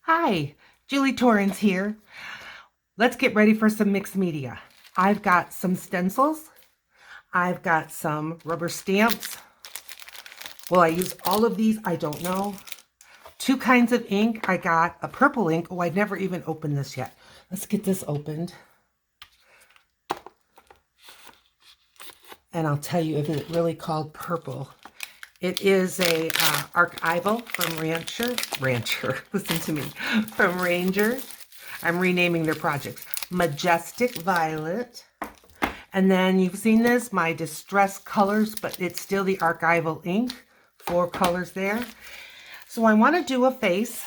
Hi, Julie Torrens here. Let's get ready for some mixed media. I've got some stencils. I've got some rubber stamps. Will I use all of these? I don't know. Two kinds of ink. I got a purple ink. Oh, I've never even opened this yet. Let's get this opened. And I'll tell you if it's really called purple. It is a archival from Rancher, listen to me, from Ranger. I'm renaming their projects. Majestic Violet. And then you've seen this, my Distress Colors, but it's still the archival ink. 4 colors there. So I want to do a face.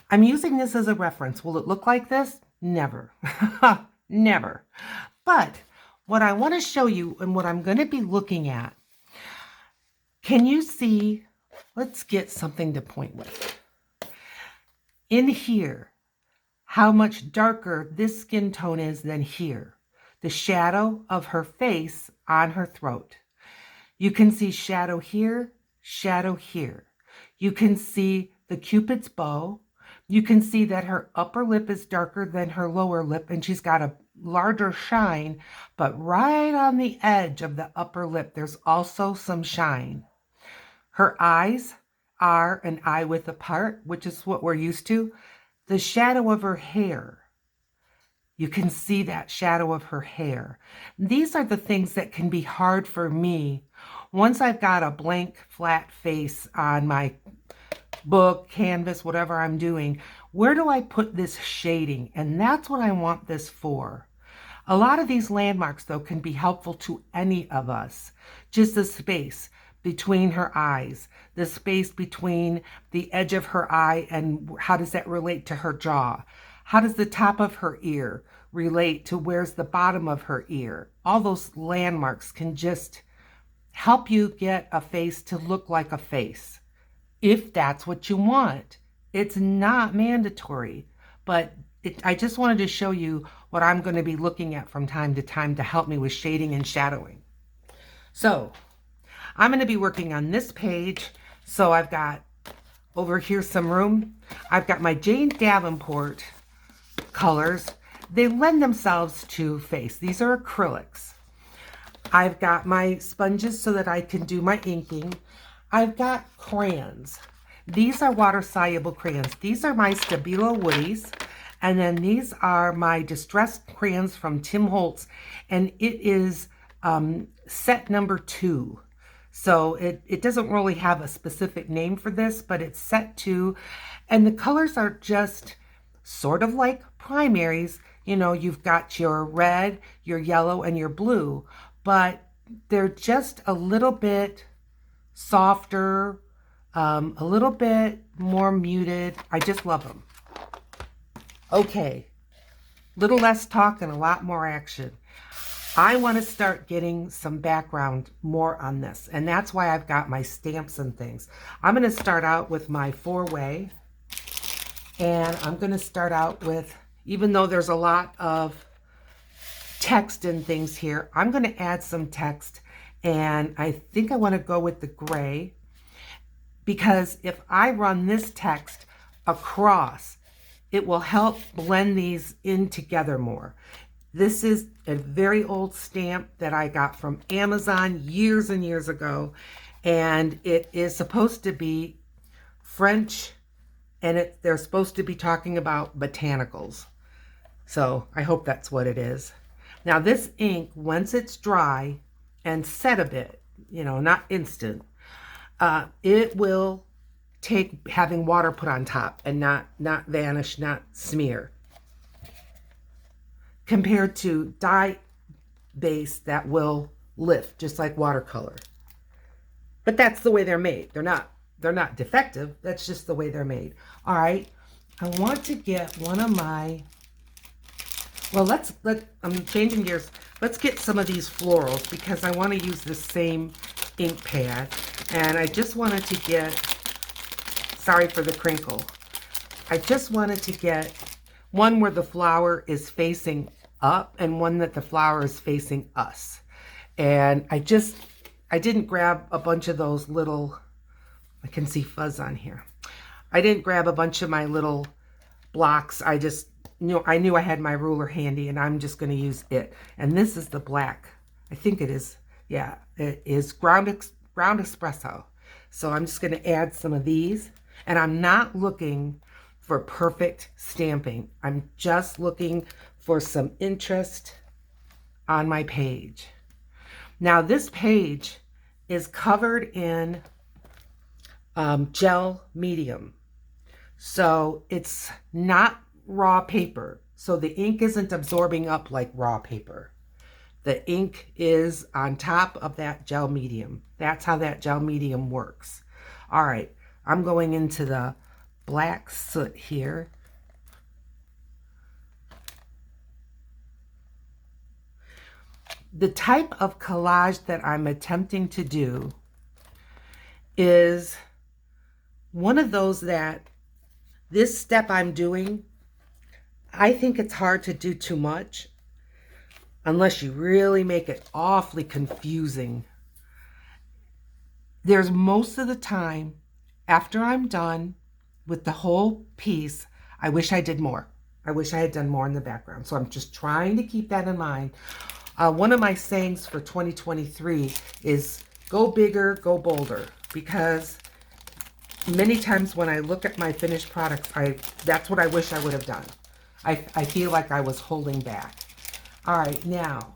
I'm using this as a reference. Will it look like this? Never. Never. But what I want to show you and what I'm going to be looking at, can you see? Let's get something to point with. In here, how much darker this skin tone is than here. The shadow of her face on her throat. You can see shadow here, shadow here. You can see the Cupid's bow. You can see that her upper lip is darker than her lower lip, and she's got a larger shine, but right on the edge of the upper lip, there's also some shine. Her eyes are an eye width apart, which is what we're used to. The shadow of her hair, you can see that shadow of her hair. These are the things that can be hard for me once I've got a blank, flat face on my book, canvas, whatever I'm doing. Where do I put this shading? And that's what I want this for. A lot of these landmarks, though, can be helpful to any of us. Just the space between her eyes, the space between the edge of her eye, and how does that relate to her jaw? How does the top of her ear relate to where's the bottom of her ear? All those landmarks can just help you get a face to look like a face, if that's what you want. It's not mandatory, but I just wanted to show you what I'm going to be looking at from time to time to help me with shading and shadowing. So I'm going to be working on this page. So I've got over here some room. I've got my Jane Davenport colors. They lend themselves to face. These are acrylics. I've got my sponges so that I can do my inking. I've got crayons. These are water-soluble crayons. These are my Stabilo Woodies. And then these are my distressed crayons from Tim Holtz. And it is set number 2. So it doesn't really have a specific name for this, but it's set 2. And the colors are just sort of like primaries. You know, you've got your red, your yellow, and your blue, but they're just a little bit softer, a little bit more muted. I just love them. Okay, little less talk and a lot more action. I want to start getting some background more on this, and that's why I've got my stamps and things. I'm going to start out with my 4-way, and I'm going to start out with, even though there's a lot of text and things here, I'm going to add some text, and I think I want to go with the gray, because if I run this text across, it will help blend these in together more. This is a very old stamp that I got from Amazon years and years ago, and it is supposed to be French, and they're supposed to be talking about botanicals. So I hope that's what it is. Now this ink, once it's dry and set a bit, you know, not instant, it will take having water put on top and not vanish, not smear, compared to dye base that will lift, just like watercolor. But that's the way they're made. They're not defective. That's just the way they're made. All right. I want to get one of my, well, I'm changing gears. Let's get some of these florals because I want to use the same ink pad. And I just wanted to get, sorry for the crinkle. I just wanted to get one where the flower is facing up and one that the flower is facing us. And I didn't grab a bunch of those little, I can see fuzz on here. I didn't grab a bunch of my little blocks. I knew I had my ruler handy, and I'm just going to use it. And this is the black. I think it is. Yeah, it is ground espresso. So I'm just going to add some of these. And I'm not looking for perfect stamping. I'm just looking for some interest on my page. Now this page is covered in gel medium. So it's not raw paper. So the ink isn't absorbing up like raw paper. The ink is on top of that gel medium. That's how that gel medium works. All right, I'm going into the black soot here. The type of collage that I'm attempting to do is one of those that this step I'm doing, I think it's hard to do too much unless you really make it awfully confusing. There's most of the time after I'm done with the whole piece, I wish I did more. I wish I had done more in the background. So I'm just trying to keep that in mind. One of my sayings for 2023 is go bigger, go bolder, because many times when I look at my finished products, that's what I wish I would have done. I feel like I was holding back. All right, now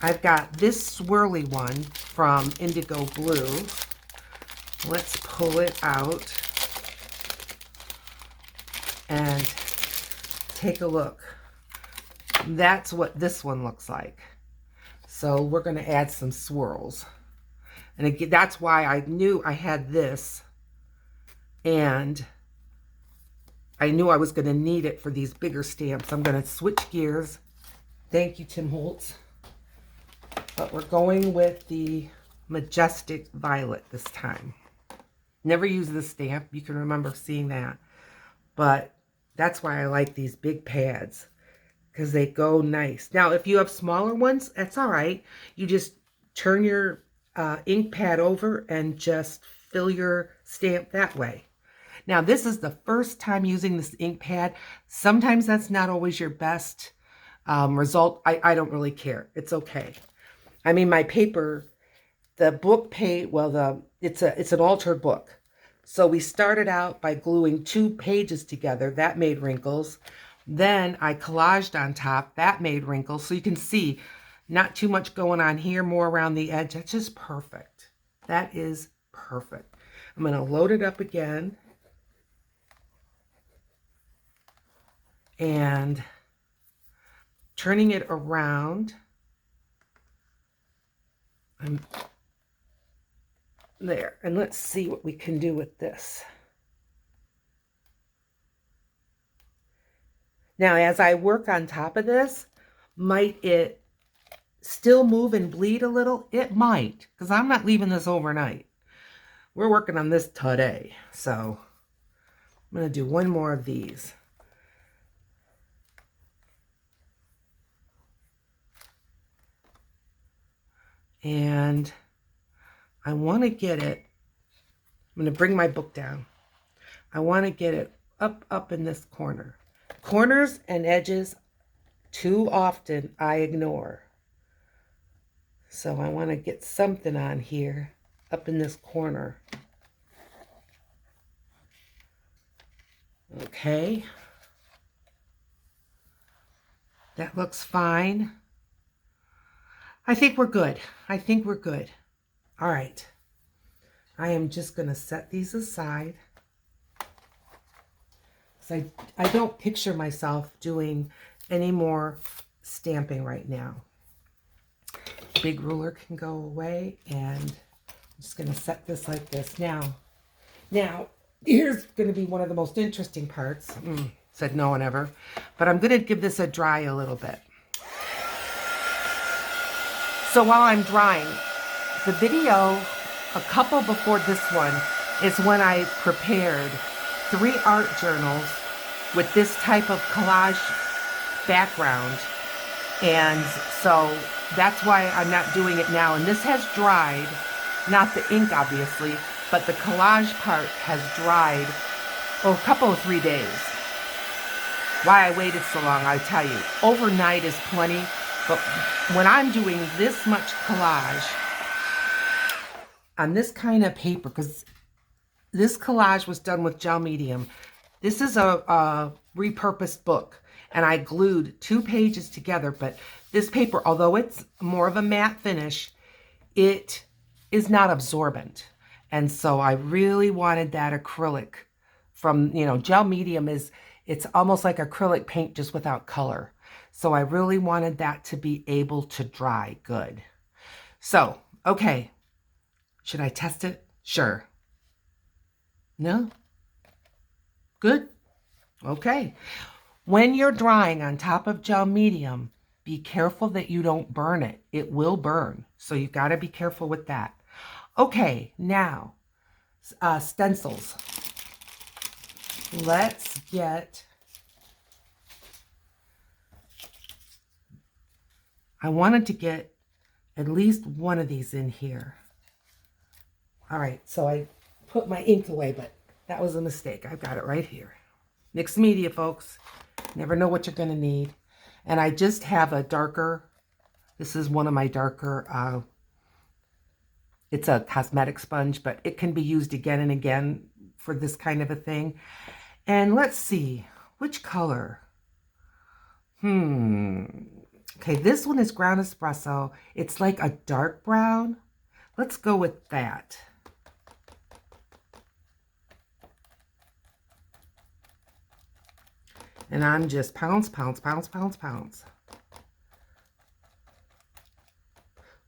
I've got this swirly one from Indigo Blue. Let's pull it out and take a look. That's what this one looks like. So we're going to add some swirls. And again, that's why I knew I had this, and I knew I was going to need it for these bigger stamps. I'm going to switch gears. Thank you, Tim Holtz. But we're going with the Majestic Violet this time. Never use this stamp. You can remember seeing that. But that's why I like these big pads, because they go nice. Now, if you have smaller ones, that's all right. You just turn your ink pad over and just fill your stamp that way. Now, this is the first time using this ink pad. Sometimes that's not always your best result. I don't really care. It's okay. I mean, my paper, the book page, well, it's an altered book. So we started out by gluing 2 pages together. That made wrinkles. Then I collaged on top. That made wrinkles. So you can see not too much going on here, more around the edge. That's just perfect. That is perfect. I'm going to load it up again. And turning it around. I'm there. And let's see what we can do with this. Now, as I work on top of this, might it still move and bleed a little? It might, because I'm not leaving this overnight. We're working on this today. So I'm going to do one more of these. And I want to get it, I'm going to bring my book down. I want to get it up in this corner. Corners and edges, too often I ignore. So I want to get something on here, up in this corner. Okay. That looks fine. I think we're good. I think we're good. All right. I am just going to set these aside. So I don't picture myself doing any more stamping right now. Big ruler can go away, and I'm just going to set this like this. Now, here's going to be one of the most interesting parts. Said no one ever. But I'm going to give this a dry a little bit. So while I'm drying, the video, a couple before this one, is when I prepared 3 art journals with this type of collage background. And so that's why I'm not doing it now. And this has dried, not the ink obviously, but the collage part has dried oh, a couple of 3 days. Why I waited so long, I tell you. Overnight is plenty, but when I'm doing this much collage on this kind of paper, because this collage was done with gel medium. This is a repurposed book, and I glued 2 pages together, but this paper, although it's more of a matte finish, it is not absorbent. And so I really wanted that acrylic from, you know, gel medium it's almost like acrylic paint just without color. So I really wanted that to be able to dry good. So, okay. Should I test it? Sure. No? Good? Okay. When you're drying on top of gel medium, be careful that you don't burn it. It will burn. So you've got to be careful with that. Okay, now, stencils. Let's get... I wanted to get at least one of these in here. All right, so I put my ink away, but that was a mistake. I've got it right here. Mixed media, folks. Never know what you're going to need. And I just have a darker, this is one of my darker, it's a cosmetic sponge, but it can be used again and again for this kind of a thing. And let's see, which color? Okay, this one is ground espresso. It's like a dark brown. Let's go with that. And I'm just pounce, pounce, pounce, pounce, pounce.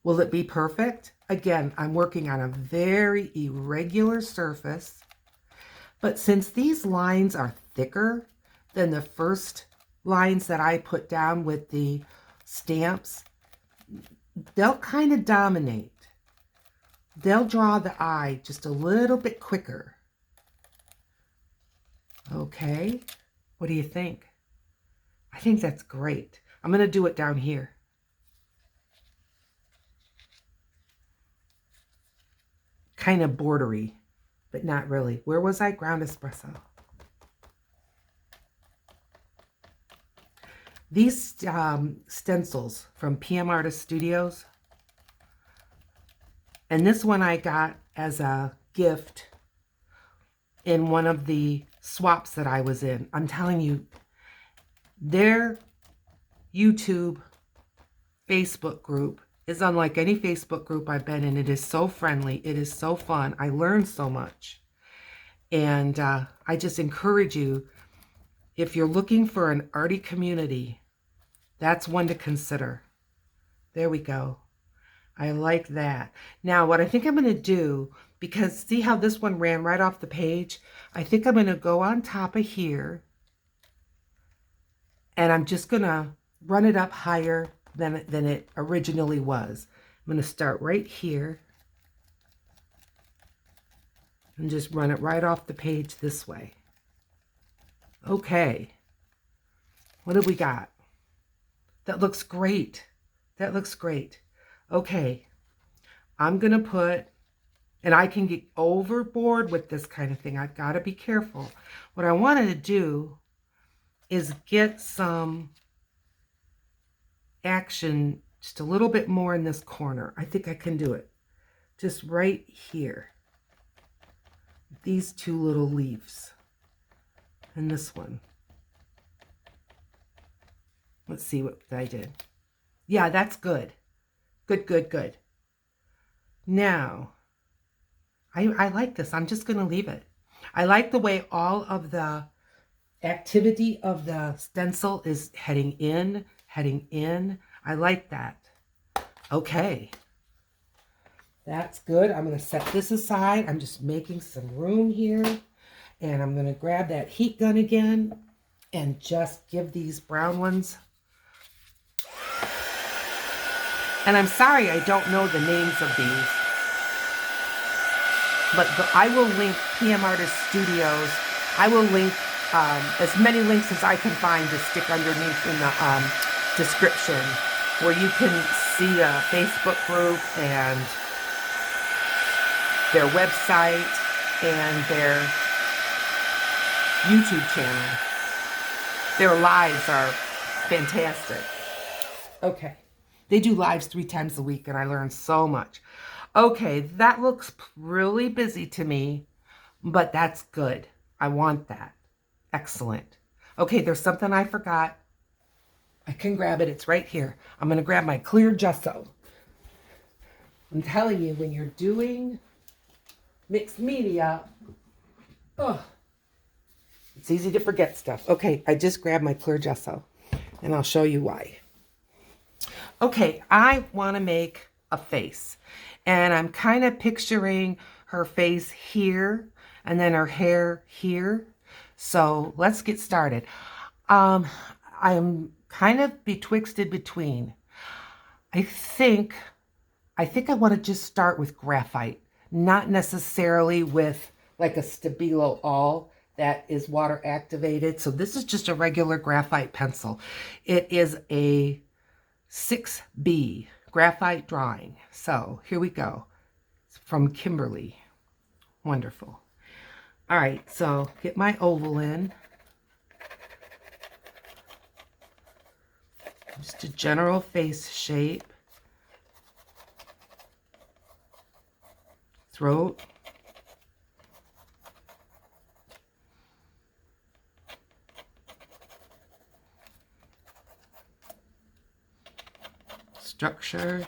Will it be perfect? Again, I'm working on a very irregular surface. But since these lines are thicker than the first lines that I put down with the stamps, they'll kind of dominate. They'll draw the eye just a little bit quicker. Okay, what do you think? I think that's great. I'm going to do it down here. Kind of bordery, but not really. Where was I? Ground espresso. These stencils from PM Artist Studios, and this one I got as a gift in one of the swaps that I was in. I'm telling you, their YouTube Facebook group is unlike any Facebook group I've been in. It is so friendly. It is so fun. I learned so much. And I just encourage you, if you're looking for an arty community, that's one to consider. There we go. I like that. Now, what I think I'm going to do, because see how this one ran right off the page? I think I'm going to go on top of here, and I'm just going to run it up higher than it originally was. I'm going to start right here and just run it right off the page this way. Okay. What have we got? That looks great. That looks great. Okay. I'm going to put, and I can get overboard with this kind of thing. I've got to be careful. What I wanted to do is get some action just a little bit more in this corner. I think I can do it. Just right here. These 2 little leaves. And this one. Let's see what I did. Yeah, that's good. Good, good, good. Now, I like this. I'm just going to leave it. I like the way all of the activity of the stencil is heading in, heading in. I like that. Okay. That's good. I'm going to set this aside. I'm just making some room here. And I'm going to grab that heat gun again and just give these brown ones. And I'm sorry I don't know the names of these. But I will link PM Artist Studios. I will link as many links as I can find to stick underneath in the description, where you can see a Facebook group and their website and YouTube channel. Their lives are fantastic. Okay. They do lives 3 times a week, and I learn so much. Okay, that looks really busy to me, but that's good. I want that. Excellent. Okay, there's something I forgot. I can grab it. It's right here. I'm going to grab my clear gesso. I'm telling you, when you're doing mixed media, it's easy to forget stuff. Okay, I just grabbed my clear gesso, and I'll show you why. Okay, I want to make a face, and I'm kind of picturing her face here, and then her hair here. So let's get started. I'm kind of betwixted between. I think I want to just start with graphite, not necessarily with like a Stabilo all that is water activated. So this is just a regular graphite pencil. It is a 6B graphite drawing. So here we go. It's from Kimberly. Wonderful. All right, so get my oval in. Just a general face shape. Throat. Structure.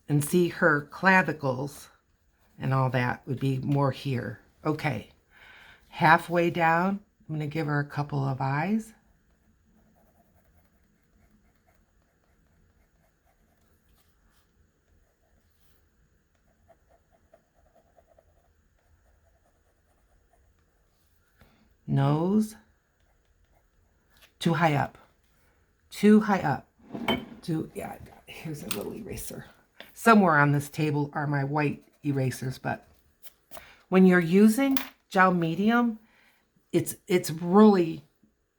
And see, her clavicles and all that would be more here. Okay. Halfway down, I'm going to give her a couple of eyes. Nose. Too high up. Too high up. Yeah, here's a little eraser. Somewhere on this table are my white erasers, but when you're using gel medium, it's really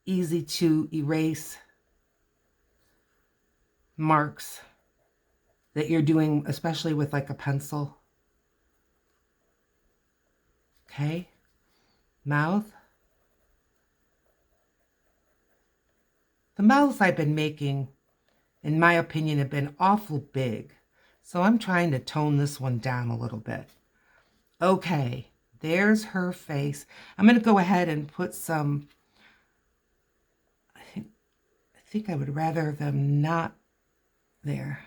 easy to erase marks that you're doing, especially with like a pencil. Okay, mouth. The mouths I've been making, in my opinion, have been awful big. So I'm trying to tone this one down a little bit. Okay, there's her face. I'm going to go ahead and put some, I think I would rather them not there.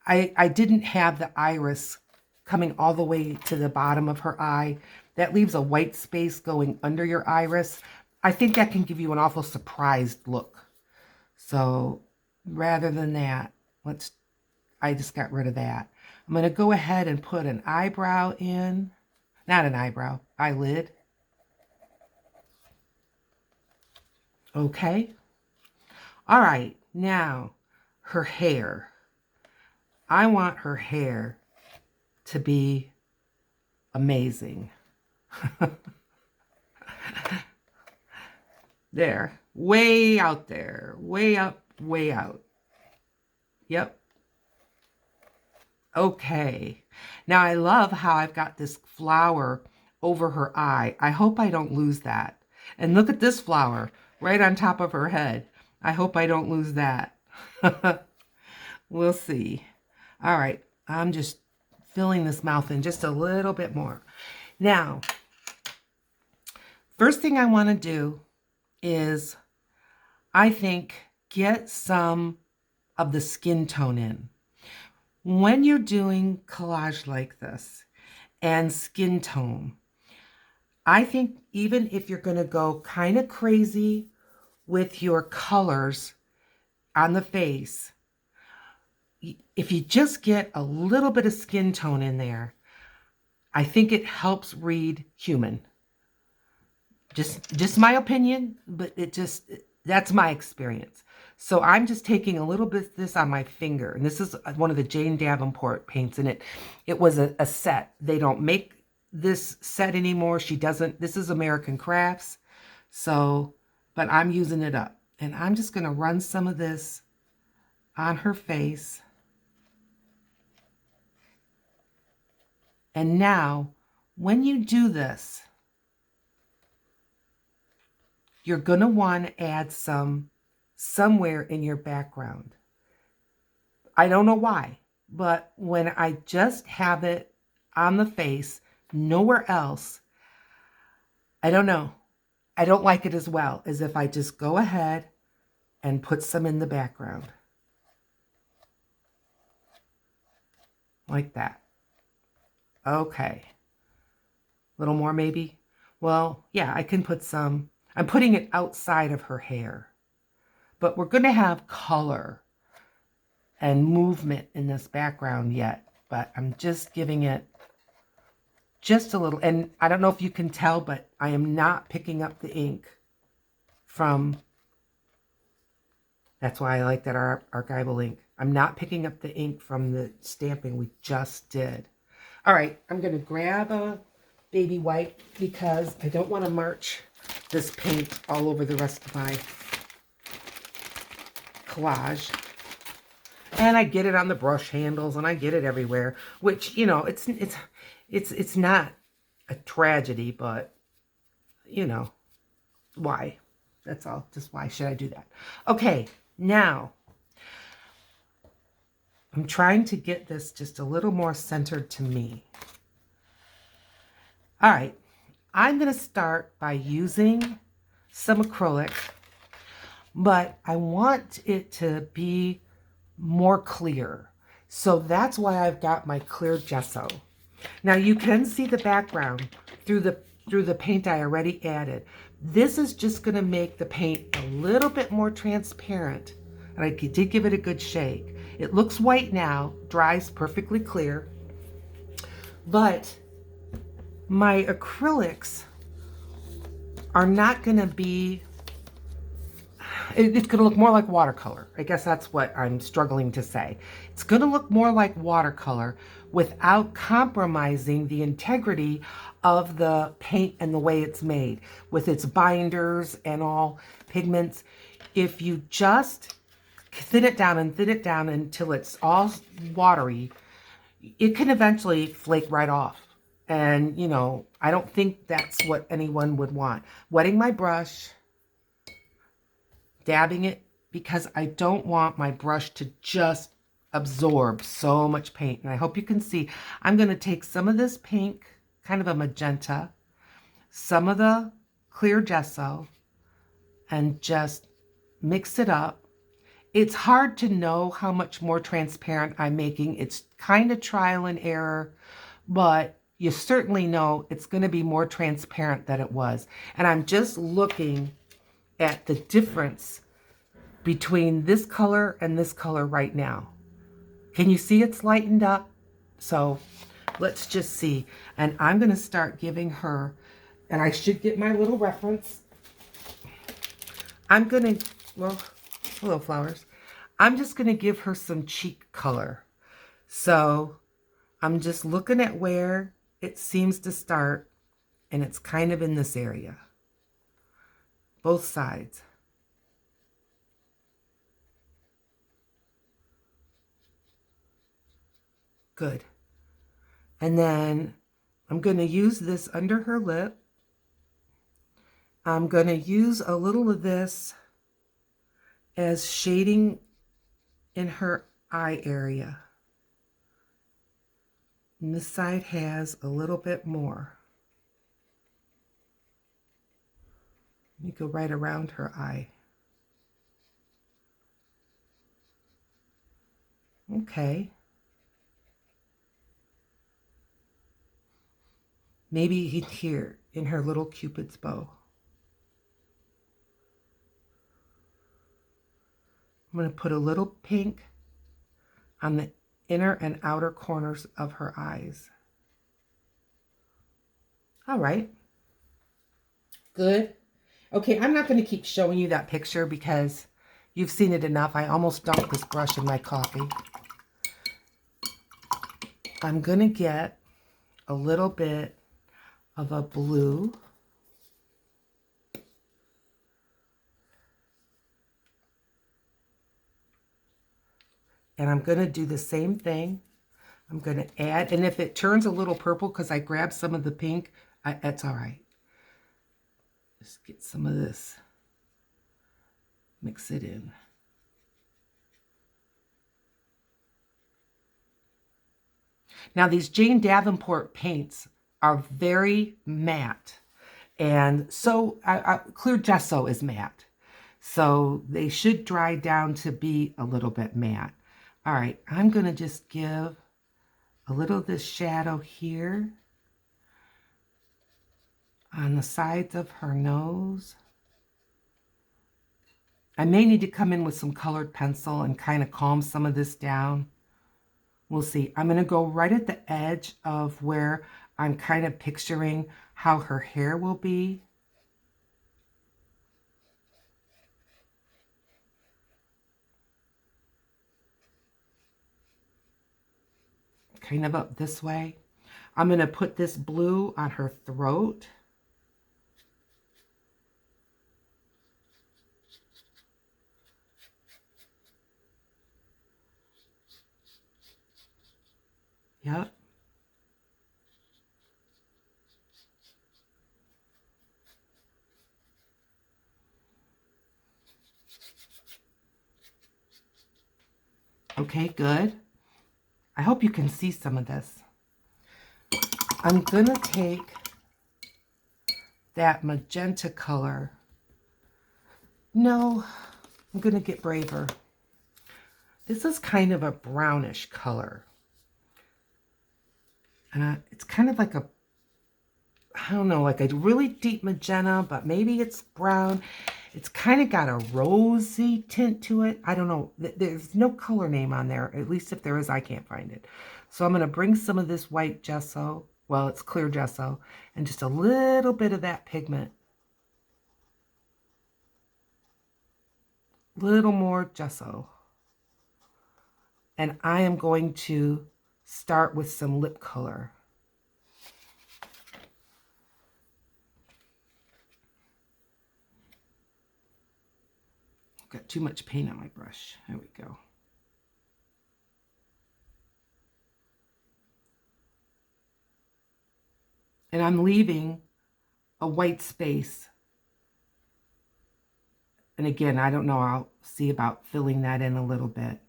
I didn't have the iris coming all the way to the bottom of her eye. That leaves a white space going under your iris. I think that can give you an awful surprised look. So rather than that, I just got rid of that. I'm going to go ahead and put an eyebrow in. Not an eyebrow, eyelid. Okay. All right, now her hair. I want her hair to be amazing. There, way out there, way up, way out. Yep. Okay. Now I love how I've got this flower over her eye. I hope I don't lose that. And look at this flower right on top of her head. I hope I don't lose that. We'll see. All right. I'm just filling this mouth in just a little bit more. Now, first thing I want to do is, I think, get some of the skin tone in. When you're doing collage like this and skin tone, I think even if you're going to go kind of crazy with your colors on the face, if you just get a little bit of skin tone in there, I think it helps read human. Just my opinion, but that's my experience. So I'm just taking a little bit of this on my finger. And this is one of the Jane Davenport paints. And it was a set. They don't make this set anymore. She doesn't. This is American Crafts. So, but I'm using it up. And I'm just going to run some of this on her face. And now, when you do this, you're going to want to add some somewhere in your background. I don't know why, but when I just have it on the face, nowhere else, I don't know. I don't like it as well as if I just go ahead and put some in the background. Like that. Okay. A little more maybe? Well, yeah, I can put some. I'm putting it outside of her hair. But we're going to have color and movement in this background yet. But I'm just giving it just a little. And I don't know if you can tell, but I am not picking up the ink from... That's why I like that archival ink. I'm not picking up the ink from the stamping we just did. All right, I'm going to grab a baby wipe because I don't want to march this paint all over the rest of my collage. And I get it on the brush handles and I get it everywhere, which, you know, it's not a tragedy, but, you know, why? That's all. Just why should I do that? Okay, now I'm trying to get this just a little more centered to me. All right, I'm going to start by using some acrylic, but I want it to be more clear. So that's why I've got my clear gesso. Now you can see the background through the paint I already added. This is just going to make the paint a little bit more transparent. And I did give it a good shake. It looks white now, dries perfectly clear. But my acrylics are not going to be... It's going to look more like watercolor. I guess that's what I'm struggling to say. It's going to look more like watercolor without compromising the integrity of the paint and the way it's made with its binders and all pigments. If you just thin it down until it's all watery, it can eventually flake right off. And, you know, I don't think that's what anyone would want. Wetting my brush, dabbing it, because I don't want my brush to just absorb so much paint. And I hope you can see, I'm going to take some of this pink, kind of a magenta, some of the clear gesso, and just mix it up. It's hard to know how much more transparent I'm making. It's kind of trial and error, but you certainly know it's going to be more transparent than it was. And I'm just looking at the difference between this color and this color right now. Can you see it's lightened up? So let's just see. And I'm going to start giving her, and I should get my little reference. I'm going to, well, hello flowers. I'm just going to give her some cheek color. So I'm just looking at where it seems to start, and it's kind of in this area. Both sides. Good. And then I'm going to use this under her lip. I'm going to use a little of this as shading in her eye area. And this side has a little bit more. Let me go right around her eye. Okay. Maybe here in her little Cupid's bow. I'm going to put a little pink on the inner and outer corners of her eyes. All right. Good. Okay, I'm not going to keep showing you that picture because you've seen it enough. I almost dumped this brush in my coffee. I'm going to get a little bit of a blue. And I'm going to do the same thing. I'm going to add, and if it turns a little purple because I grabbed some of the pink, that's all right. Just get some of this Mix it in. Now these Jane Davenport paints are very matte. And so clear gesso is matte. So they should dry down to be a little bit matte. All right, I'm going to just give a little of this shadow here on the sides of her nose. I may need to come in with some colored pencil and kind of calm some of this down. We'll see. I'm going to go right at the edge of where I'm kind of picturing how her hair will be. Kind of up this way. I'm going to put this blue on her throat. Yep. Okay, good. I hope you can see some of this. I'm going to take that magenta color. No, I'm going to get braver. This is kind of a brownish color. It's kind of like a, I don't know, like a really deep magenta, but maybe it's brown. It's kind of got a rosy tint to it. I don't know. There's no color name on there. At least if there is, I can't find it. So I'm going to bring some of this white gesso. Well, it's clear gesso. And just a little bit of that pigment. Little more gesso. And I am going to start with some lip color. I've got too much paint on my brush. There we go. And I'm leaving a white space. And again, I don't know, I'll see about filling that in a little bit.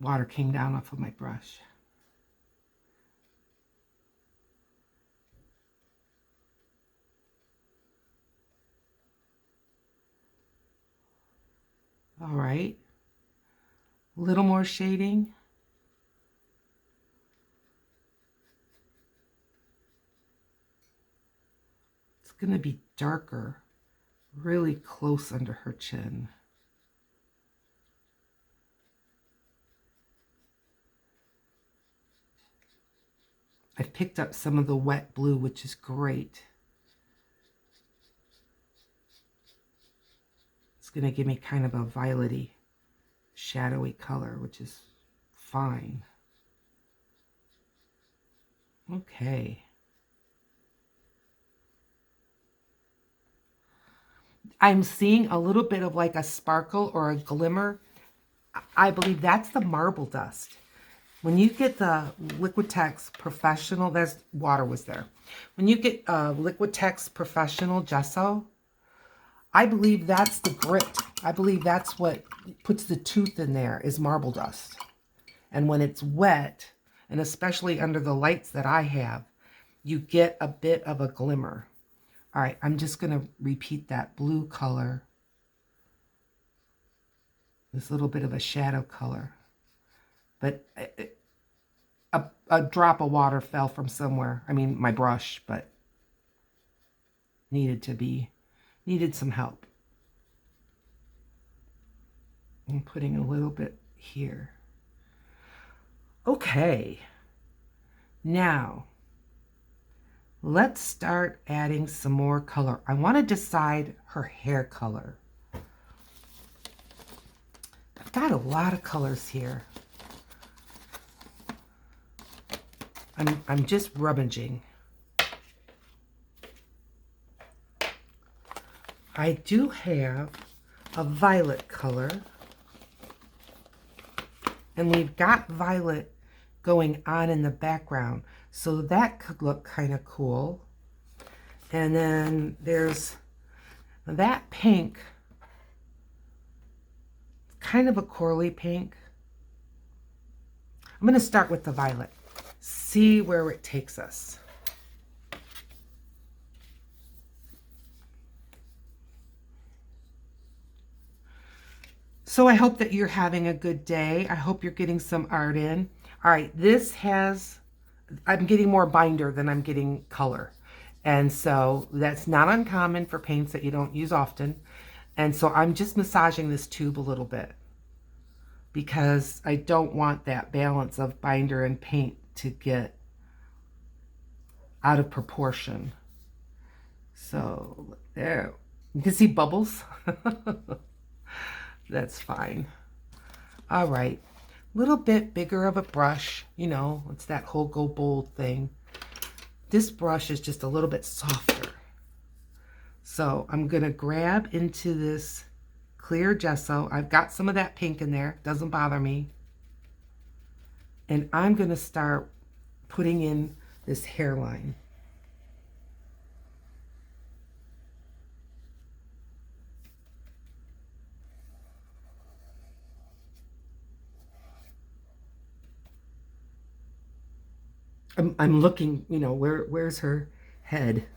Water came down off of my brush. All right. A little more shading. It's going to be darker, really close under her chin. I've picked up some of the wet blue, which is great. It's going to give me kind of a violety, shadowy color, which is fine. Okay. I'm seeing a little bit of like a sparkle or a glimmer. I believe that's the marble dust. When you get the Liquitex Professional, there's water was there. When you get Liquitex Professional gesso, I believe that's the grit. I believe that's what puts the tooth in there is marble dust. And when it's wet, and especially under the lights that I have, you get a bit of a glimmer. All right, I'm just going to repeat that blue color. This little bit of a shadow color. But a drop of water fell from somewhere. I mean, my brush, but needed some help. I'm putting a little bit here. Okay. Now, let's start adding some more color. I want to decide her hair color. I've got a lot of colors here. I'm just rummaging. I do have a violet color. And we've got violet going on in the background. So that could look kind of cool. And then there's that pink, kind of a corally pink. I'm going to start with the violet, see where it takes us. So I hope that you're having a good day. I hope you're getting some art in. All right, I'm getting more binder than I'm getting color. And so that's not uncommon for paints that you don't use often. And so I'm just massaging this tube a little bit because I don't want that balance of binder and paint to get out of proportion. So there, you can see bubbles. That's fine. All right, a little bit bigger of a brush. You know, it's that whole go bold thing. This brush is just a little bit softer. So I'm going to grab into this clear gesso. I've got some of that pink in there. Doesn't bother me. And I'm going to start putting in this hairline. I'm looking, you know, where's her head?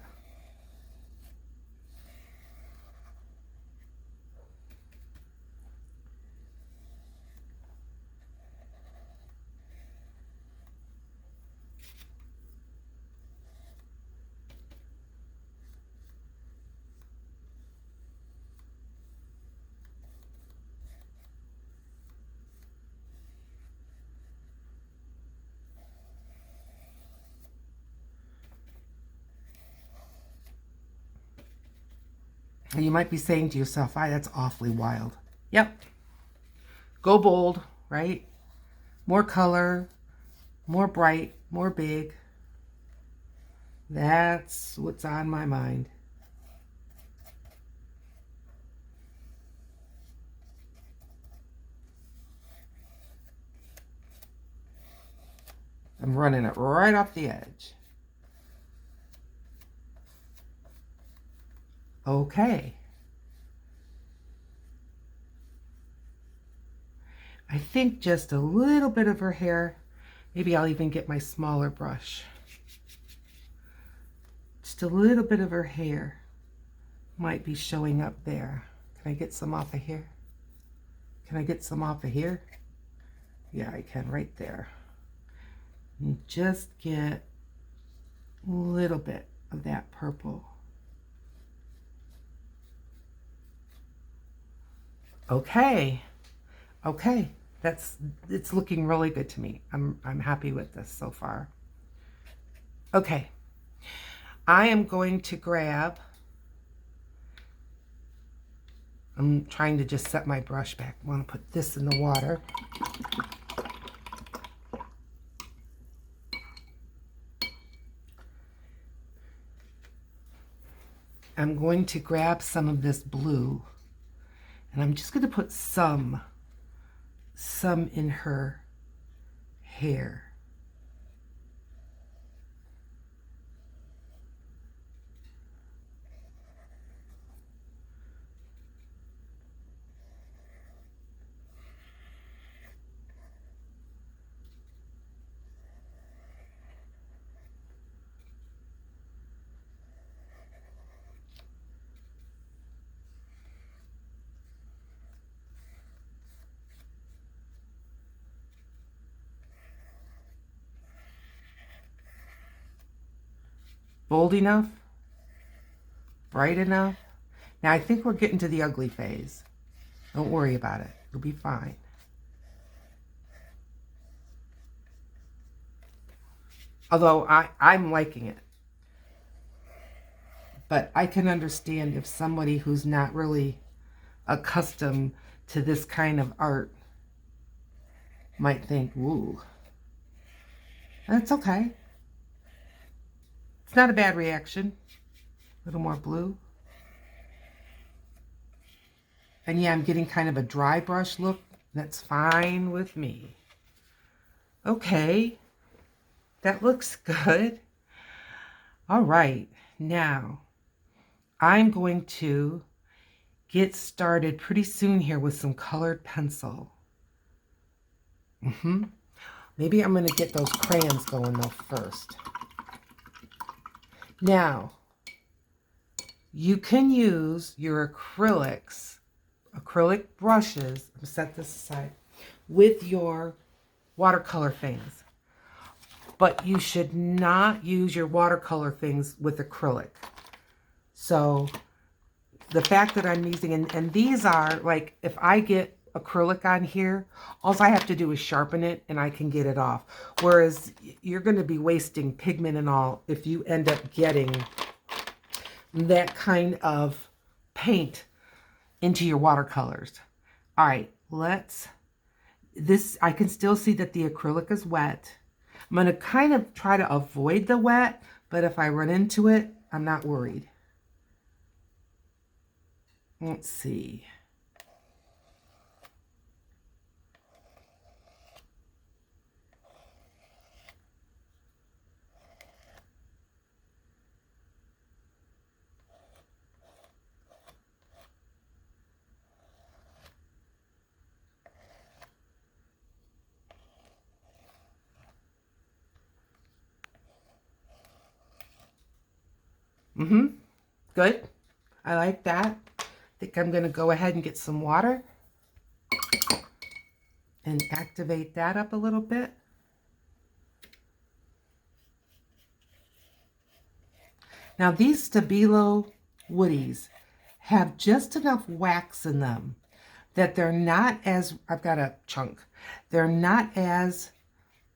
And you might be saying to yourself, that's awfully wild. Yep. Go bold, right? More color, more bright, more big. That's what's on my mind. I'm running it right off the edge. Okay. I think just a little bit of her hair. Maybe I'll even get my smaller brush. Just a little bit of her hair might be showing up there. Can I get some off of here? Can I get some off of here? Yeah, I can right there. And just get a little bit of that purple. Okay. Okay. It's looking really good to me. I'm happy with this so far. Okay. I am going to grab, I'm trying to just set my brush back. I want to put this in the water. I'm going to grab some of this blue, and I'm just going to put some in her hair. Bold enough? Bright enough? Now I think we're getting to the ugly phase. Don't worry about it. It'll be fine. Although I'm liking it. But I can understand if somebody who's not really accustomed to this kind of art might think, ooh. That's okay. It's not a bad reaction. A little more blue. And yeah, I'm getting kind of a dry brush look. That's fine with me. Okay. That looks good. All right. Now, I'm going to get started pretty soon here with some colored pencil. Maybe I'm going to get those crayons going though first. Now, you can use your acrylic brushes, I'm set this aside, with your watercolor things. But you should not use your watercolor things with acrylic. So the fact that I'm using, and these are like, if I get acrylic on here, all I have to do is sharpen it and I can get it off. Whereas you're going to be wasting pigment and all if you end up getting that kind of paint into your watercolors. All right, I can still see that the acrylic is wet. I'm going to kind of try to avoid the wet, but if I run into it, I'm not worried. Let's see. Good. I like that. I think I'm going to go ahead and get some water and activate that up a little bit. Now these Stabilo woodies have just enough wax in them that they're not as, I've got a chunk, they're not as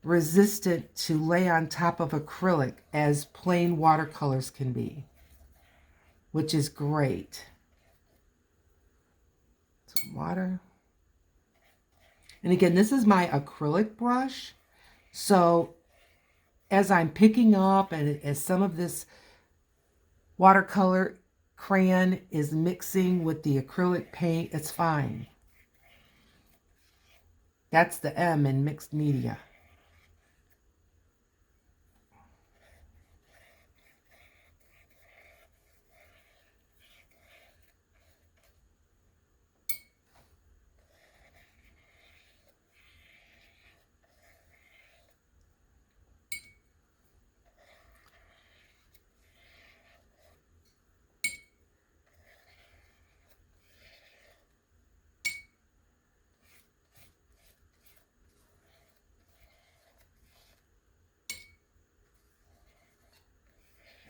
resistant to lay on top of acrylic as plain watercolors can be, which is great. Some water. And again, this is my acrylic brush. So as I'm picking up and as some of this watercolor crayon is mixing with the acrylic paint, it's fine. That's the M in mixed media.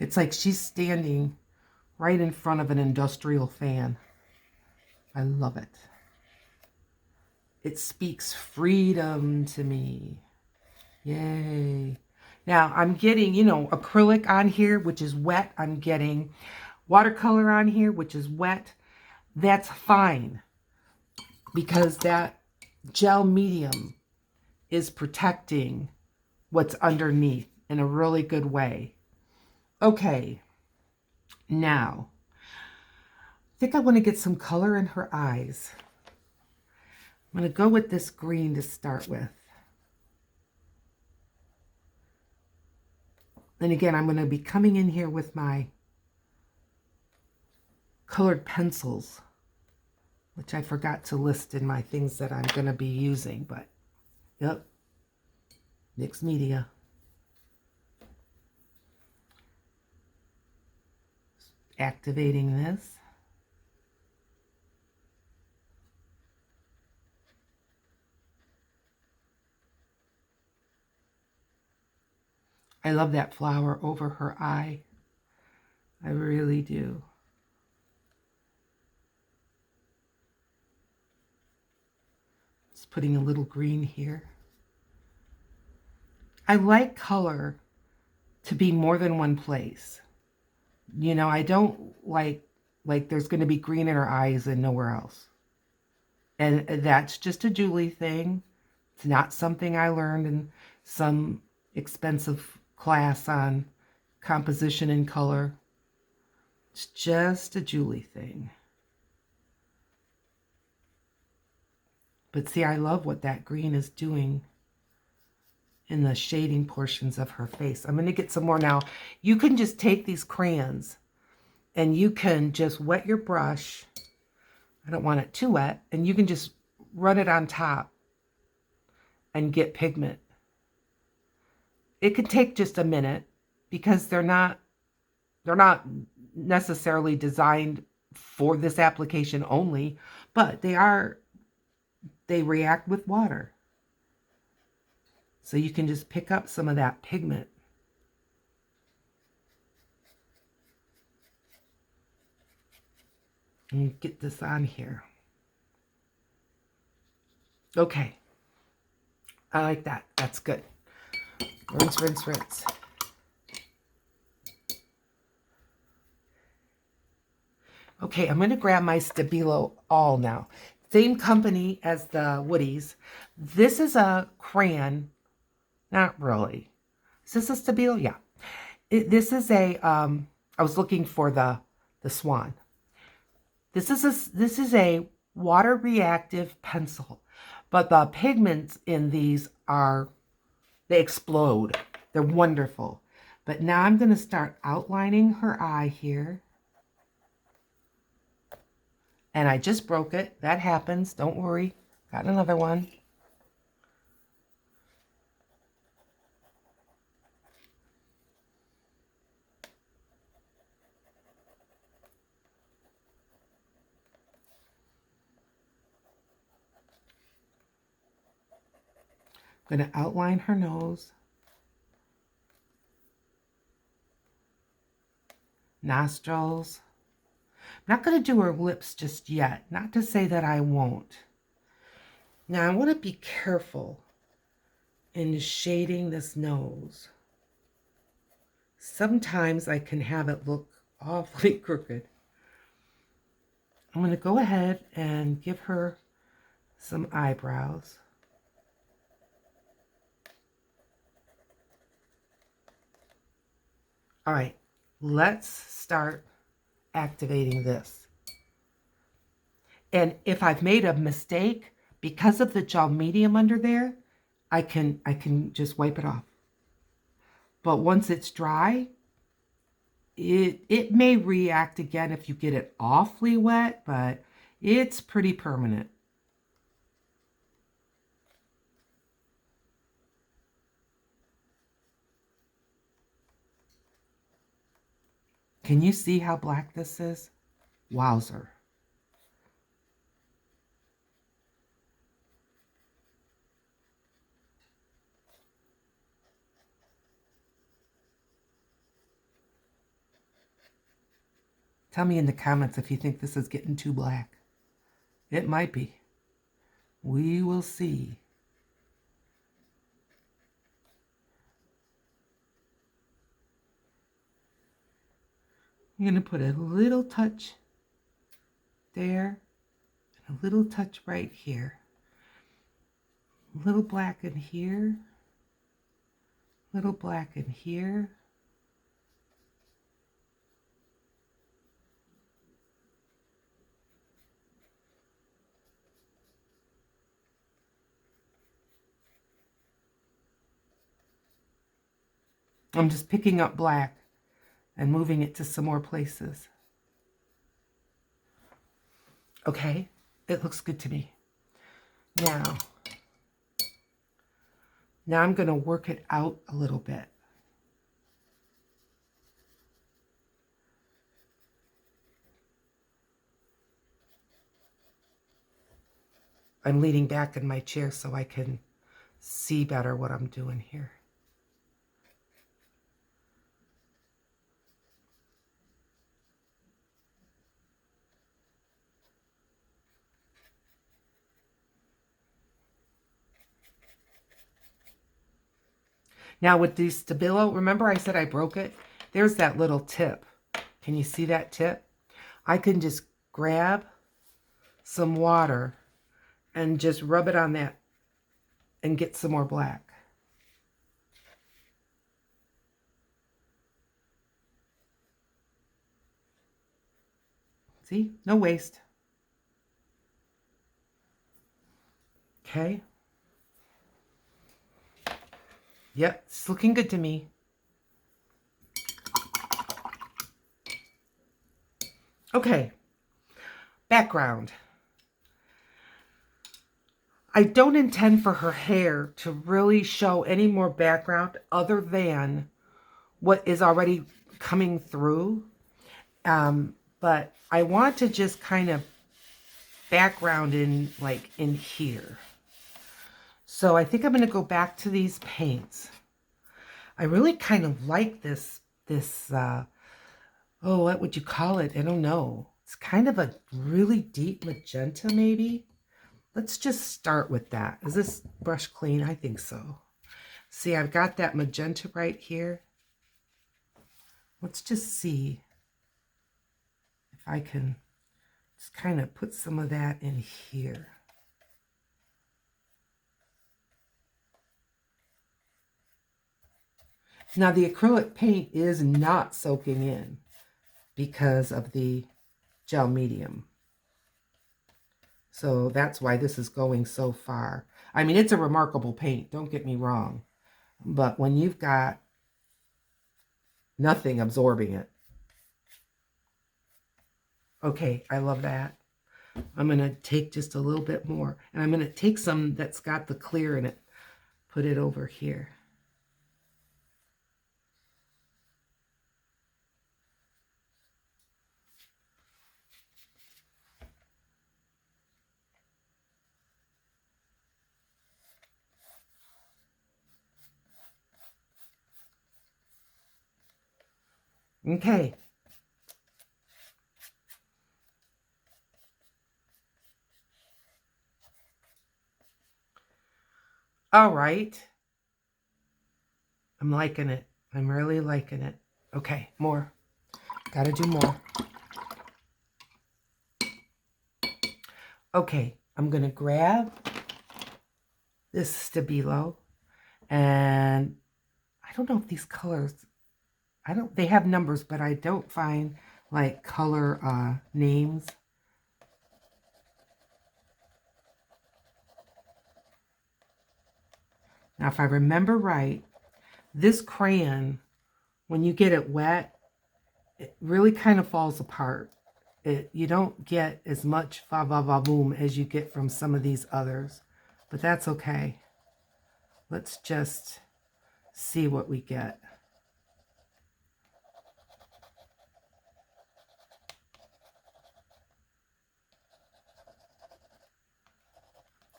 It's like she's standing right in front of an industrial fan. I love it. It speaks freedom to me. Yay. Now I'm getting, acrylic on here, which is wet. I'm getting watercolor on here, which is wet. That's fine because that gel medium is protecting what's underneath in a really good way. Okay, now, I think I want to get some color in her eyes. I'm going to go with this green to start with. And again, I'm going to be coming in here with my colored pencils, which I forgot to list in my things that I'm going to be using, but, yep, mixed media. Activating this. I love that flower over her eye. I really do. Just putting a little green here. I like color to be more than one place. I don't like there's going to be green in her eyes and nowhere else. And that's just a Julie thing. It's not something I learned in some expensive class on composition and color. It's just a Julie thing. But see, I love what that green is doing in the shading portions of her face. I'm going to get some more now. You can just take these crayons And you can just wet your brush. I don't want it too wet. And you can just run it on top and get pigment. It could take just a minute because they're not necessarily designed for this application only, but they react with water. So you can just pick up some of that pigment. And get this on here. Okay. I like that. That's good. Rinse, rinse, rinse. Okay, I'm going to grab my Stabilo All now. Same company as the Woodies. This is a crayon. Not really. Is this a Stabilo? Yeah. This is a, I was looking for the swan. This is a water reactive pencil, but the pigments in these they explode. They're wonderful. But now I'm going to start outlining her eye here. And I just broke it. That happens. Don't worry. Got another one. I'm going to outline her nose, nostrils. I'm not going to do her lips just yet. Not to say that I won't. Now I want to be careful in shading this nose. Sometimes I can have it look awfully crooked. I'm going to go ahead and give her some eyebrows. All right, let's start activating this. And if I've made a mistake, because of the gel medium under there, I can just wipe it off. But once it's dry, it may react again if you get it awfully wet, but it's pretty permanent. Can you see how black this is? Wowzer. Tell me in the comments if you think this is getting too black. It might be. We will see. I'm going to put a little touch there and a little touch right here. A little black in here. Little black in here. I'm just picking up black and moving it to some more places. Okay, it looks good to me. Now I'm going to work it out a little bit. I'm leaning back in my chair so I can see better what I'm doing here. Now with the Stabilo, remember I said I broke it? There's that little tip. Can you see that tip? I can just grab some water and just rub it on that and get some more black. See? No waste. Okay. Yep, it's looking good to me. Okay, background. I don't intend for her hair to really show any more background other than what is already coming through. But I want to just kind of background in like in here. So I think I'm going to go back to these paints. I really kind of like this, oh, what would you call it? I don't know. It's kind of a really deep magenta, maybe. Let's just start with that. Is this brush clean? I think so. See, I've got that magenta right here. Let's just see if I can just kind of put some of that in here. Now, the acrylic paint is not soaking in because of the gel medium. So that's why this is going so far. I mean, it's a remarkable paint, don't get me wrong. But when you've got nothing absorbing it. Okay, I love that. I'm going to take just a little bit more. And I'm going to take some that's got the clear in it. Put it over here. Okay. All right. I'm liking it. I'm really liking it. Okay, more. Gotta do more. Okay, I'm gonna grab this Stabilo, and I don't know if these colors, they have numbers, but I don't find like color names. Now, if I remember right, this crayon, when you get it wet, it really kind of falls apart. You don't get as much va-va-va-boom as you get from some of these others, but that's okay. Let's just see what we get.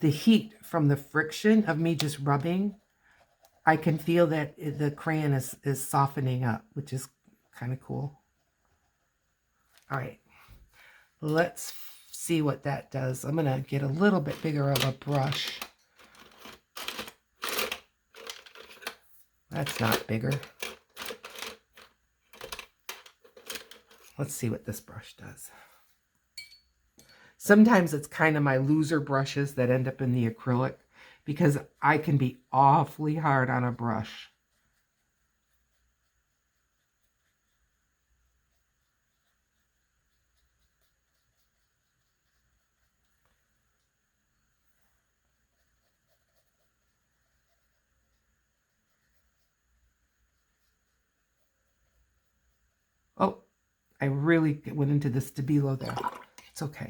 The heat from the friction of me just rubbing, I can feel that the crayon is softening up, which is kind of cool. All right, let's see what that does. I'm gonna get a little bit bigger of a brush. That's not bigger. Let's see what this brush does. Sometimes it's kind of my loser brushes that end up in the acrylic because I can be awfully hard on a brush. Oh, I really went into the Stabilo there. It's okay.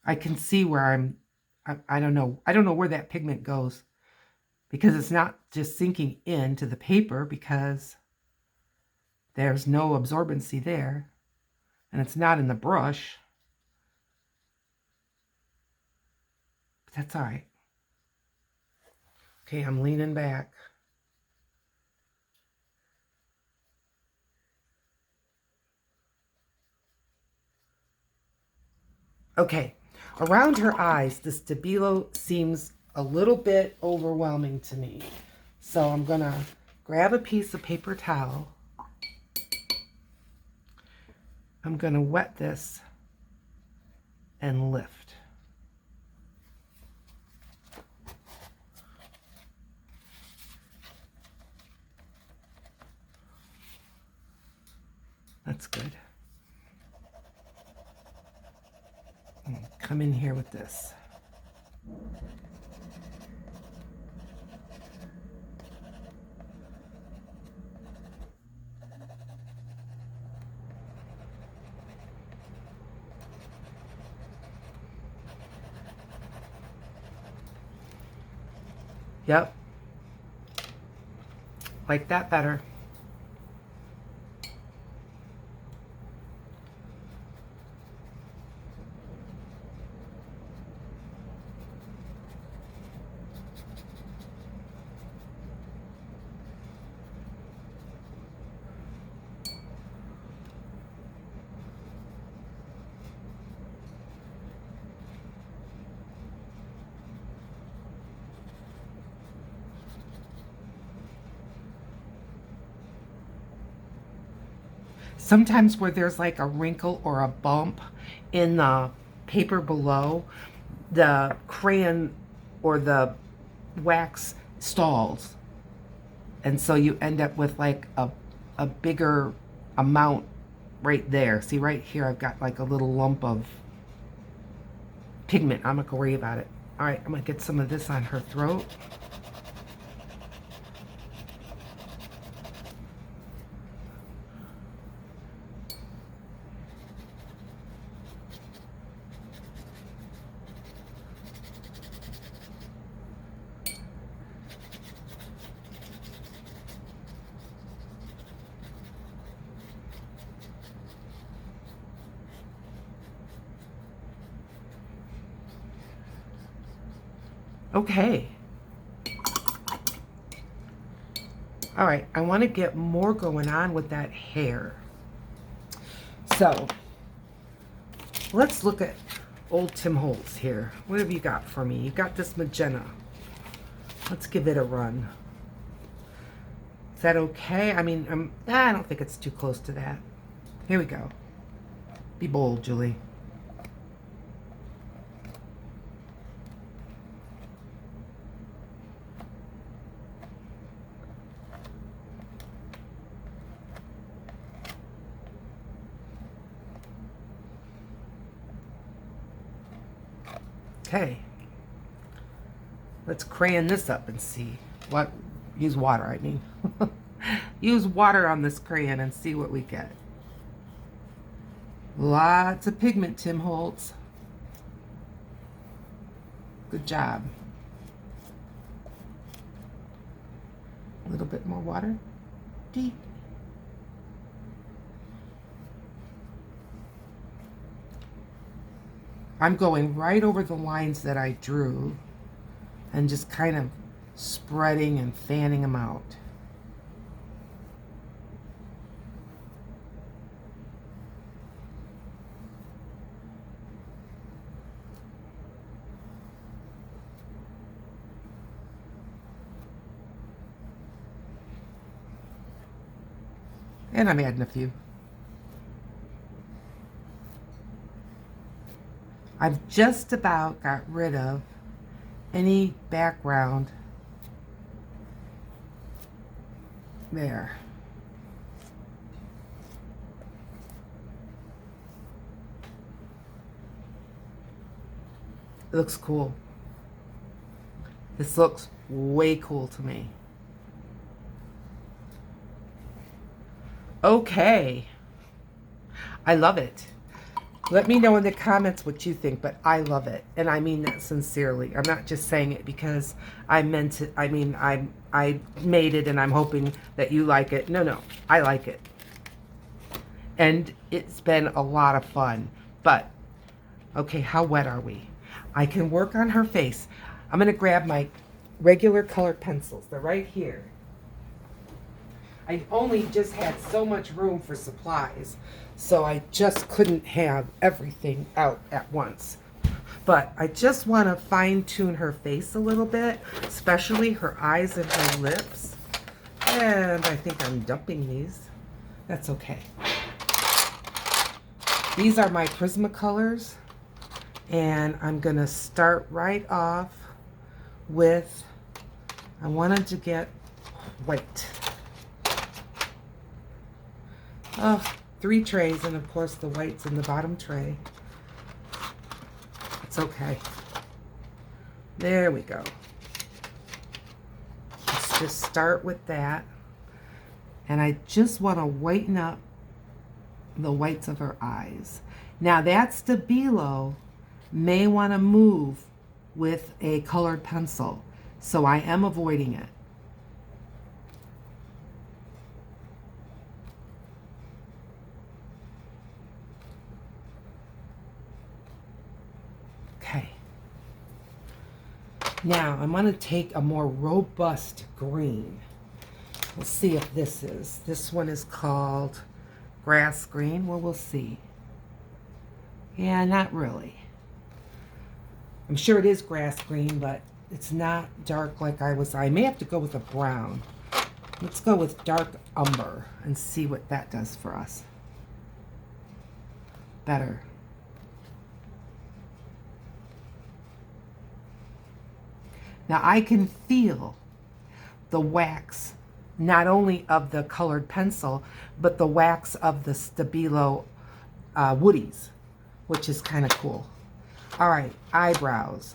I can see where I don't know. I don't know where that pigment goes because it's not just sinking into the paper because there's no absorbency there and it's not in the brush. But that's all right. Okay, I'm leaning back. Okay, around her eyes, the Stabilo seems a little bit overwhelming to me. So I'm going to grab a piece of paper towel. I'm going to wet this and lift. That's good. Come in here with this. Yep. Like that better. Sometimes where there's like a wrinkle or a bump in the paper below, the crayon or the wax stalls. And so you end up with like a bigger amount right there. See right here, I've got like a little lump of pigment. I'm not gonna worry about it. All right, I'm gonna get some of this on her throat. Okay. All right, I want to get more going on with that hair. So, let's look at old Tim Holtz here. What have you got for me? You got this magenta. Let's give it a run. Is that okay? I mean, I don't think it's too close to that. Here we go. Be bold, Julie. Okay, let's crayon this up and see what, use water, I mean. Use water on this crayon and see what we get. Lots of pigment, Tim Holtz. Good job. A little bit more water. Deep. I'm going right over the lines that I drew and just kind of spreading and fanning them out. And I'm adding a few. I've just about got rid of any background there. It looks cool. This looks way cool to me. Okay. I love it. Let me know in the comments what you think, but I love it. And I mean that sincerely. I'm not just saying it because I meant it. I mean, I made it and I'm hoping that you like it. No, I like it. And it's been a lot of fun. But, okay, how wet are we? I can work on her face. I'm going to grab my regular colored pencils. They're right here. I only just had so much room for supplies, so I just couldn't have everything out at once. But I just want to fine-tune her face a little bit, especially her eyes and her lips. And I think I'm dumping these. That's okay. These are my Prismacolors, and I'm going to start right off with, I wanted to get white. 3 trays, and of course the white's in the bottom tray. It's okay. There we go. Let's just start with that. And I just want to whiten up the whites of her eyes. Now that stabilo may want to move with a colored pencil, so I am avoiding it. Okay. Now I'm going to take a more robust green. Let's see if this one is called grass green. Well, we'll see. Yeah, not really. I'm sure it is grass green, but it's not dark like I may have to go with a brown. Let's go with dark umber and see what that does for us. Better. Now I can feel the wax, not only of the colored pencil, but the wax of the Stabilo woodies, which is kind of cool. All right, eyebrows.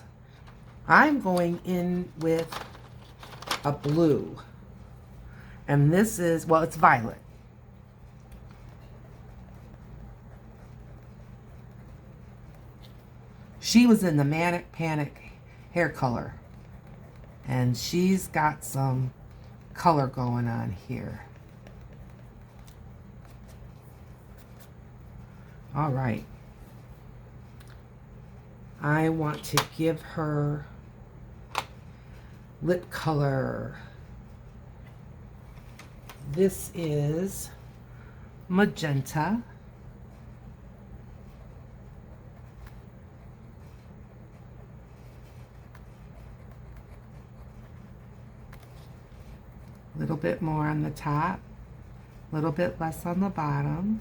I'm going in with a blue. And this is, well, it's violet. She was in the Manic Panic hair color. And she's got some color going on here. All right. I want to give her lip color. This is magenta. A little bit more on the top, a little bit less on the bottom.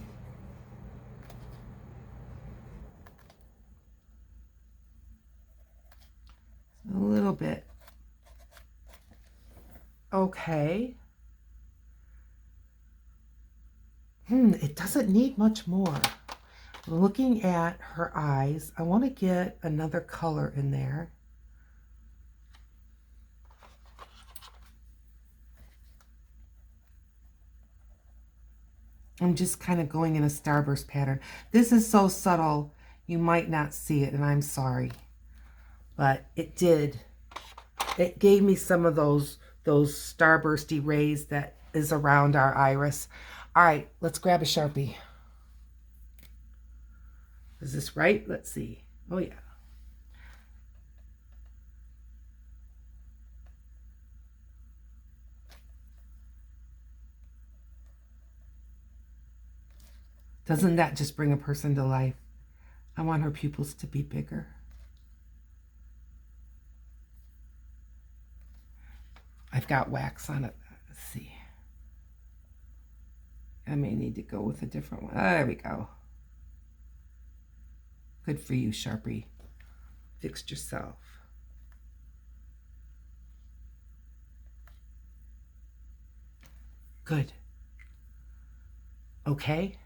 A little bit. Okay. It doesn't need much more. Looking at her eyes, I want to get another color in there. I'm just kind of going in a starburst pattern. This is so subtle, you might not see it, and I'm sorry. But it did. It gave me some of those starbursty rays that is around our iris. All right, let's grab a Sharpie. Is this right? Let's see. Oh, yeah. Doesn't that just bring a person to life? I want her pupils to be bigger. I've got wax on it. Let's see. I may need to go with a different one. There we go. Good for you, Sharpie. Fixed yourself. Good. Okay.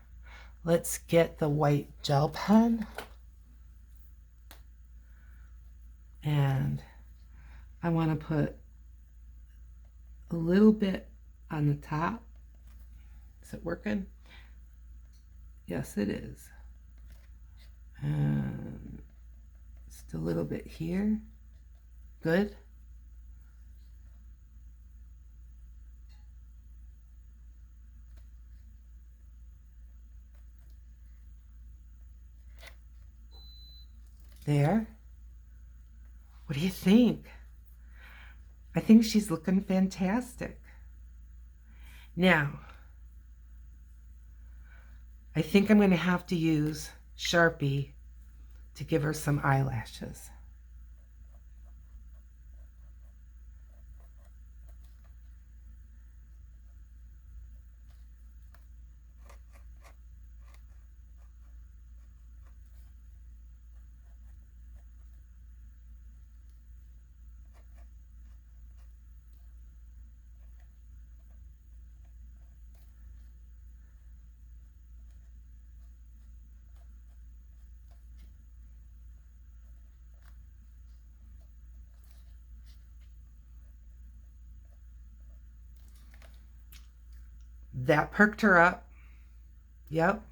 Let's get the white gel pen. And I want to put a little bit on the top. Is it working? Yes, it is. And just a little bit here. Good. There. What do you think? I think she's looking fantastic. Now, I think I'm going to have to use Sharpie to give her some eyelashes. That perked her up. Yep.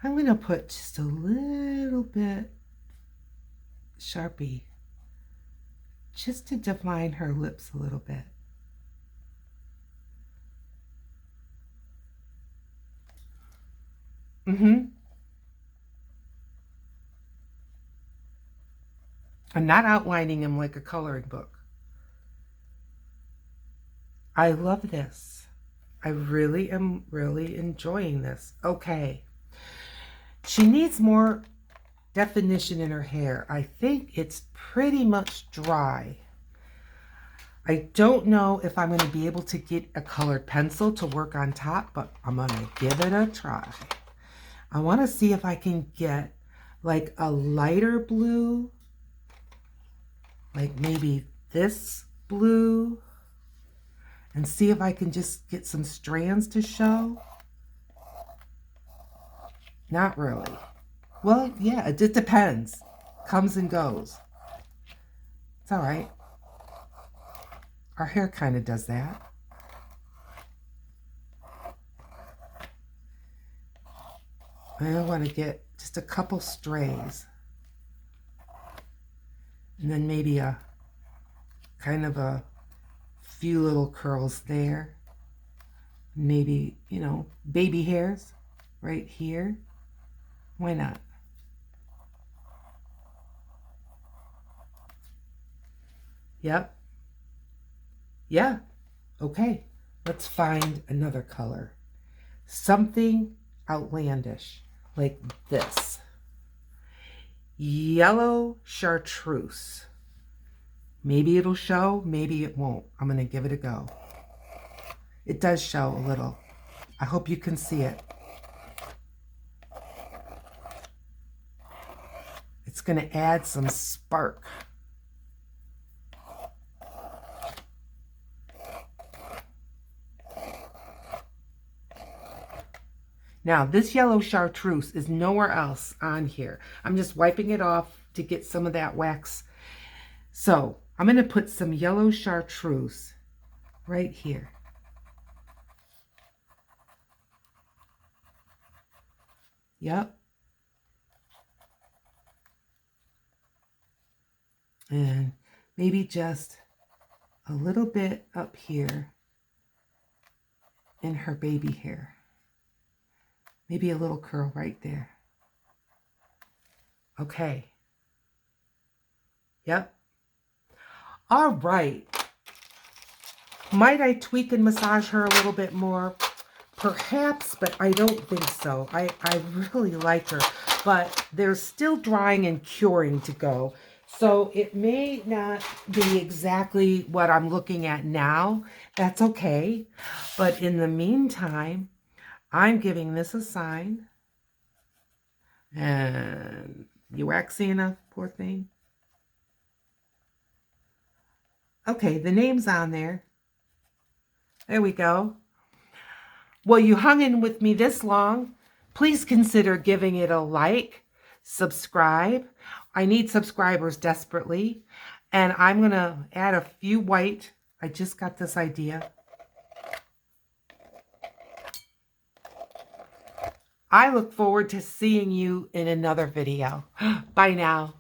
I'm going to put just a little bit Sharpie just to define her lips a little bit. I'm not outlining him like a coloring book. I love this. I really am enjoying this. Okay. She needs more definition in her hair. I think it's pretty much dry. I don't know if I'm going to be able to get a colored pencil to work on top, but I'm going to give it a try. I want to see if I can get like a lighter blue, like maybe this blue, and see if I can just get some strands to show. Not really. Well, yeah, it just depends. Comes and goes. It's all right. Our hair kind of does that. I want to get just a couple strays. And then maybe a kind of a few little curls there. Maybe, you know, baby hairs right here. Why not? Yep. Yeah. Okay. Let's find another color. Something outlandish like this. Yellow chartreuse. Maybe it'll show, maybe it won't. I'm going to give it a go. It does show a little. I hope you can see it. It's going to add some spark. Now, this yellow chartreuse is nowhere else on here. I'm just wiping it off to get some of that wax. So, I'm going to put some yellow chartreuse right here. Yep. And maybe just a little bit up here in her baby hair. Maybe a little curl right there. Okay. Yep. All right. Might I tweak and massage her a little bit more? Perhaps, but I don't think so. I really like her, but there's still drying and curing to go. So it may not be exactly what I'm looking at now. That's okay. But in the meantime, I'm giving this a sign. And you waxy enough, poor thing? Okay, the name's on there. There we go. Well, you hung in with me this long. Please consider giving it a like, subscribe. I need subscribers desperately. And I'm going to add a few white. I just got this idea. I look forward to seeing you in another video. Bye now.